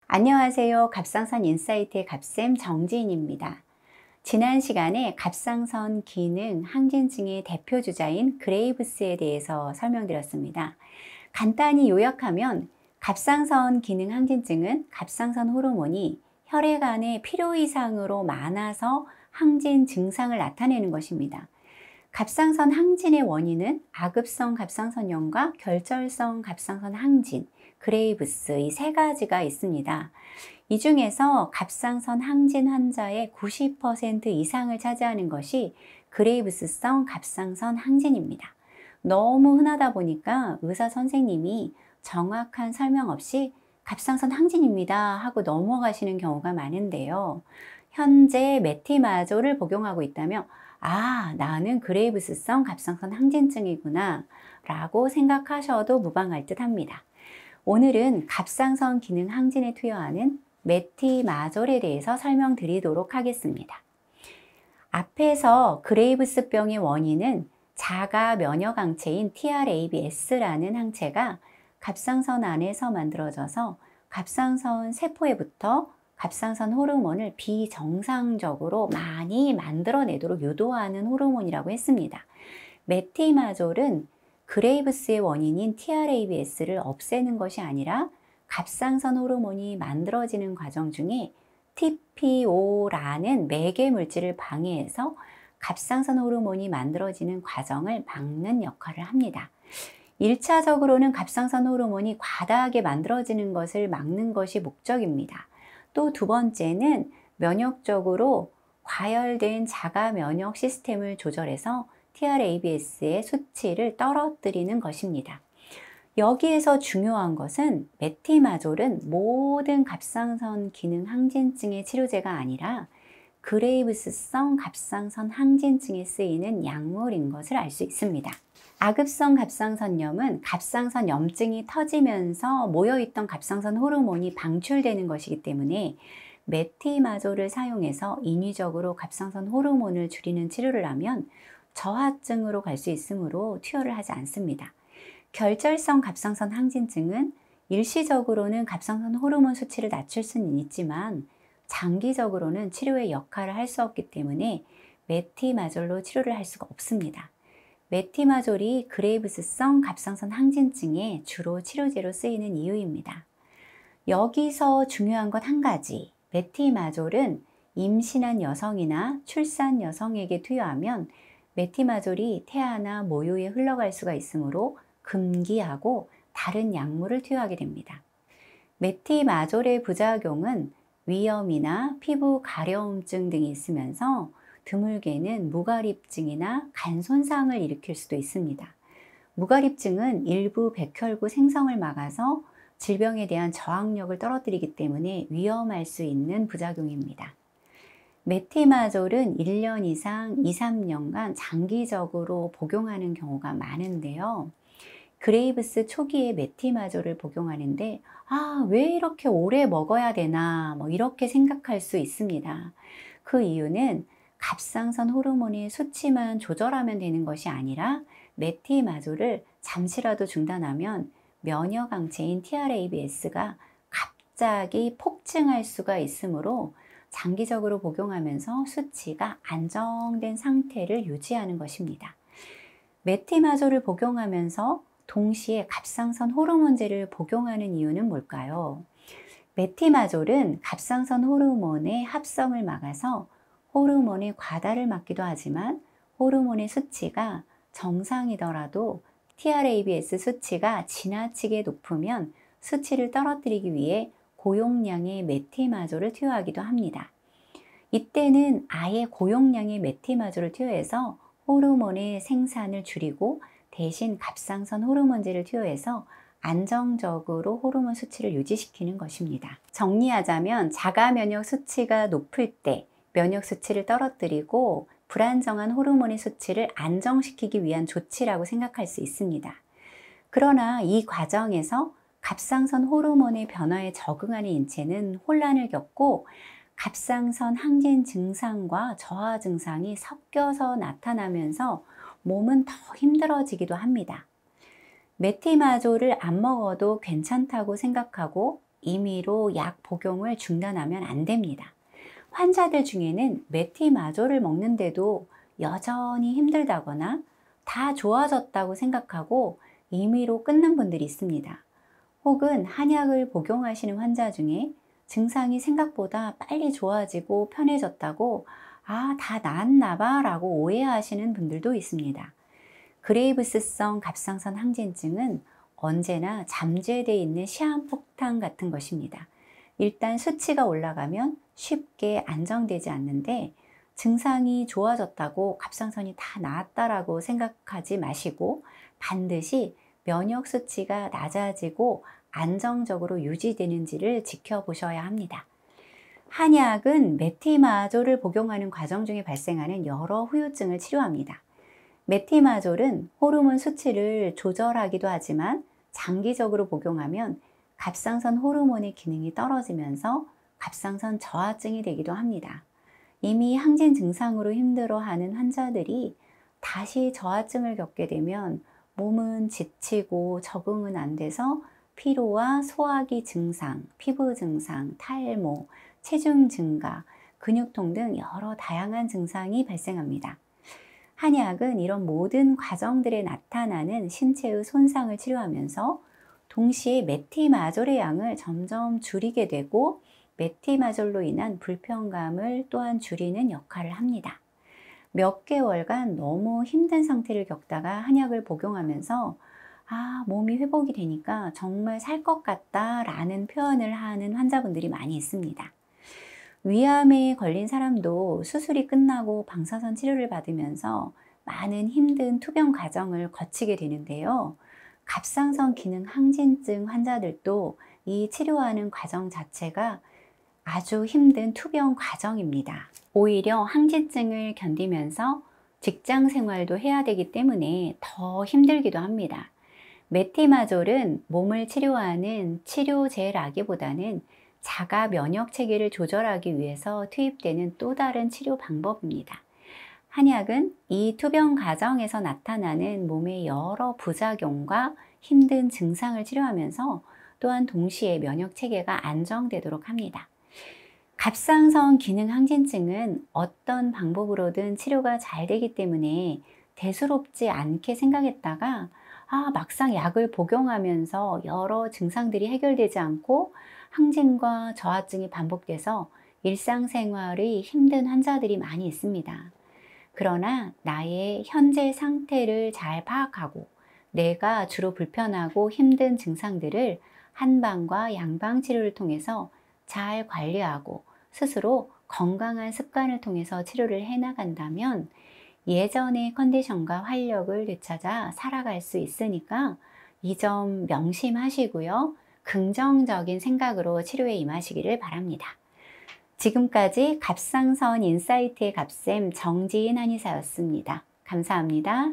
안녕하세요. 갑상선 인사이트의 갑쌤 정지인입니다. 지난 시간에 갑상선 기능 항진증의 대표 주자인 그레이브스에 대해서 설명드렸습니다. 간단히 요약하면 갑상선 기능 항진증은 갑상선 호르몬이 혈액 안에 필요 이상으로 많아서 항진 증상을 나타내는 것입니다. 갑상선 항진의 원인은 아급성 갑상선염과 결절성 갑상선 항진, 그레이브스 이 세 가지가 있습니다. 이 중에서 갑상선 항진 환자의 90% 이상을 차지하는 것이 그레이브스성 갑상선 항진입니다. 너무 흔하다 보니까 의사 선생님이 정확한 설명 없이 갑상선 항진입니다 하고 넘어가시는 경우가 많은데요. 현재 메티마조를 복용하고 있다면 나는 그레이브스성 갑상선 항진증이구나 라고 생각하셔도 무방할 듯 합니다. 오늘은 갑상선 기능 항진에 투여하는 메티마졸에 대해서 설명드리도록 하겠습니다. 앞에서 그레이브스병의 원인은 자가 면역항체인 TRAbS라는 항체가 갑상선 안에서 만들어져서 갑상선 세포에 붙어 갑상선 호르몬을 비정상적으로 많이 만들어내도록 유도하는 호르몬이라고 했습니다. 메티마졸은 그레이브스의 원인인 TRAbS를 없애는 것이 아니라 갑상선 호르몬이 만들어지는 과정 중에 TPO라는 매개 물질을 방해해서 갑상선 호르몬이 만들어지는 과정을 막는 역할을 합니다. 1차적으로는 갑상선 호르몬이 과다하게 만들어지는 것을 막는 것이 목적입니다. 또 두 번째는 면역적으로 과열된 자가 면역 시스템을 조절해서 TRAbS의 수치를 떨어뜨리는 것입니다. 여기에서 중요한 것은 메티마졸은 모든 갑상선 기능 항진증의 치료제가 아니라 그레이브스성 갑상선 항진증에 쓰이는 약물인 것을 알 수 있습니다. 아급성 갑상선염은 갑상선 염증이 터지면서 모여있던 갑상선 호르몬이 방출되는 것이기 때문에 메티마졸을 사용해서 인위적으로 갑상선 호르몬을 줄이는 치료를 하면 저하증으로 갈 수 있으므로 투여를 하지 않습니다. 결절성 갑상선 항진증은 일시적으로는 갑상선 호르몬 수치를 낮출 수는 있지만 장기적으로는 치료의 역할을 할 수 없기 때문에 메티마졸로 치료를 할 수가 없습니다. 메티마졸이 그레이브스성 갑상선 항진증에 주로 치료제로 쓰이는 이유입니다. 여기서 중요한 것 한 가지, 메티마졸은 임신한 여성이나 출산 여성에게 투여하면 메티마졸이 태아나 모유에 흘러갈 수가 있으므로 금기하고 다른 약물을 투여하게 됩니다. 메티마졸의 부작용은 위염이나 피부 가려움증 등이 있으면서 드물게는 무가립증이나 간 손상을 일으킬 수도 있습니다. 무가립증은 일부 백혈구 생성을 막아서 질병에 대한 저항력을 떨어뜨리기 때문에 위험할 수 있는 부작용입니다. 메티마졸은 1년 이상 2, 3년간 장기적으로 복용하는 경우가 많은데요. 그레이브스 초기에 메티마졸을 복용하는데 왜 이렇게 오래 먹어야 되나 이렇게 생각할 수 있습니다. 그 이유는 갑상선 호르몬의 수치만 조절하면 되는 것이 아니라 메티마졸을 잠시라도 중단하면 면역항체인 TRAbS가 갑자기 폭증할 수가 있으므로 장기적으로 복용하면서 수치가 안정된 상태를 유지하는 것입니다. 메티마졸을 복용하면서 동시에 갑상선 호르몬제를 복용하는 이유는 뭘까요? 메티마졸은 갑상선 호르몬의 합성을 막아서 호르몬의 과다를 막기도 하지만 호르몬의 수치가 정상이더라도 TRAbS 수치가 지나치게 높으면 수치를 떨어뜨리기 위해 고용량의 메티마졸을 투여하기도 합니다. 이때는 아예 고용량의 메티마졸을 투여해서 호르몬의 생산을 줄이고 대신 갑상선 호르몬제를 투여해서 안정적으로 호르몬 수치를 유지시키는 것입니다. 정리하자면 자가 면역 수치가 높을 때 면역 수치를 떨어뜨리고 불안정한 호르몬의 수치를 안정시키기 위한 조치라고 생각할 수 있습니다. 그러나 이 과정에서 갑상선 호르몬의 변화에 적응하는 인체는 혼란을 겪고 갑상선 항진 증상과 저하 증상이 섞여서 나타나면서 몸은 더 힘들어지기도 합니다. 메티마졸을 안 먹어도 괜찮다고 생각하고 임의로 약 복용을 중단하면 안 됩니다. 환자들 중에는 메티마조를 먹는데도 여전히 힘들다거나 다 좋아졌다고 생각하고 임의로 끊는 분들이 있습니다. 혹은 한약을 복용하시는 환자 중에 증상이 생각보다 빨리 좋아지고 편해졌다고 다 나았나 봐 라고 오해하시는 분들도 있습니다. 그레이브스성 갑상선 항진증은 언제나 잠재되어 있는 시한폭탄 같은 것입니다. 일단 수치가 올라가면 쉽게 안정되지 않는데 증상이 좋아졌다고 갑상선이 다 나았다라고 생각하지 마시고 반드시 면역 수치가 낮아지고 안정적으로 유지되는지를 지켜보셔야 합니다. 한약은 메티마졸을 복용하는 과정 중에 발생하는 여러 후유증을 치료합니다. 메티마졸은 호르몬 수치를 조절하기도 하지만 장기적으로 복용하면 갑상선 호르몬의 기능이 떨어지면서 갑상선 저하증이 되기도 합니다. 이미 항진 증상으로 힘들어하는 환자들이 다시 저하증을 겪게 되면 몸은 지치고 적응은 안 돼서 피로와 소화기 증상, 피부 증상, 탈모, 체중 증가, 근육통 등 여러 다양한 증상이 발생합니다. 한약은 이런 모든 과정들에 나타나는 신체의 손상을 치료하면서 동시에 메티마졸의 양을 점점 줄이게 되고 메티마졸로 인한 불편감을 또한 줄이는 역할을 합니다. 몇 개월간 너무 힘든 상태를 겪다가 한약을 복용하면서 몸이 회복이 되니까 정말 살 것 같다 라는 표현을 하는 환자분들이 많이 있습니다. 위암에 걸린 사람도 수술이 끝나고 방사선 치료를 받으면서 많은 힘든 투병 과정을 거치게 되는데요. 갑상선 기능 항진증 환자들도 이 치료하는 과정 자체가 아주 힘든 투병 과정입니다. 오히려 항진증을 견디면서 직장 생활도 해야 되기 때문에 더 힘들기도 합니다. 메티마졸은 몸을 치료하는 치료제라기보다는 자가 면역 체계를 조절하기 위해서 투입되는 또 다른 치료 방법입니다. 한약은 이 투병 과정에서 나타나는 몸의 여러 부작용과 힘든 증상을 치료하면서 또한 동시에 면역 체계가 안정되도록 합니다. 갑상선 기능 항진증은 어떤 방법으로든 치료가 잘 되기 때문에 대수롭지 않게 생각했다가 막상 약을 복용하면서 여러 증상들이 해결되지 않고 항진과 저하증이 반복돼서 일상생활이 힘든 환자들이 많이 있습니다. 그러나 나의 현재 상태를 잘 파악하고 내가 주로 불편하고 힘든 증상들을 한방과 양방 치료를 통해서 잘 관리하고 스스로 건강한 습관을 통해서 치료를 해나간다면 예전의 컨디션과 활력을 되찾아 살아갈 수 있으니까 이 점 명심하시고요. 긍정적인 생각으로 치료에 임하시기를 바랍니다. 지금까지 갑상선 인사이트의 갑쌤 정지인 한의사였습니다. 감사합니다.